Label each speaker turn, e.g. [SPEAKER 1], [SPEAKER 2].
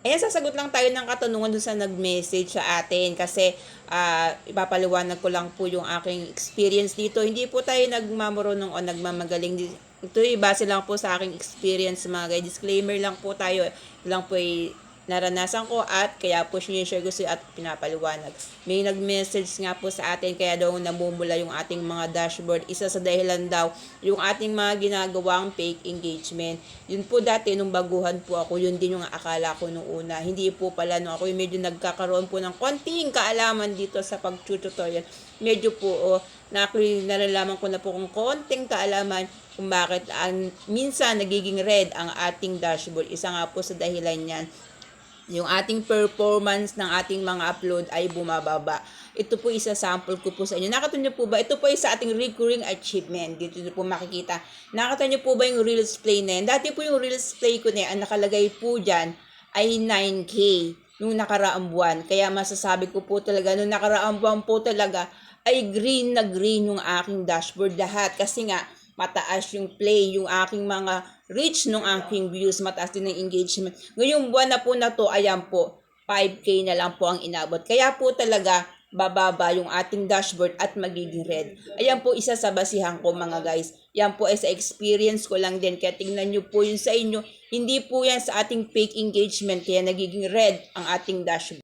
[SPEAKER 1] Ayan, sasagot lang tayo ng katanungan dun sa nag-message sa atin kasi ipapaliwanag ko lang po yung aking experience dito. Hindi po tayo nagmamurunong o nagmamagaling. Ito base lang po sa aking experience mga guys. Disclaimer lang po tayo. Ito lang po naranasan ko at kaya po sinishare ko at pinapaliwanag. May nag-message nga po sa atin kaya daw namumula yung ating mga dashboard. Isa sa dahilan daw yung ating mga ginagawang fake engagement. Yun po dati nung baguhan po ako, yun din yung akala ko nung una. Hindi po pala no ako yung medyo nagkakaroon po ng konting kaalaman dito sa pag-tutorial. Medyo po nalalaman ko na po kung konting kaalaman kung bakit minsan nagiging red ang ating dashboard. Isa nga po sa dahilan niyan, yung ating performance ng ating mga upload ay bumababa. Ito po isa sample ko po sa inyo. Nakita niyo po ba? Ito po isa ating recurring achievement. Dito niyo po makikita. Nakita niyo po ba yung Reels Play na yan? Dati po yung Reels Play ko na yan, ang nakalagay po dyan ay 9K nung nakaraang buwan. Kaya masasabi ko po talaga, nung nakaraang buwan po talaga ay green na green yung aking dashboard lahat. Kasi nga, mataas yung play, yung aking mga reach ng aking views, mataas din ng engagement. Ngayong buwan na po na to, ayan po, 5K na lang po ang inabot. Kaya po talaga, bababa yung ating dashboard at magiging red. Ayan po isa sa basihan ko mga guys. Yan po ay sa experience ko lang din. Kaya tingnan nyo po yun sa inyo. Hindi po yan sa ating fake engagement. Kaya nagiging red ang ating dashboard.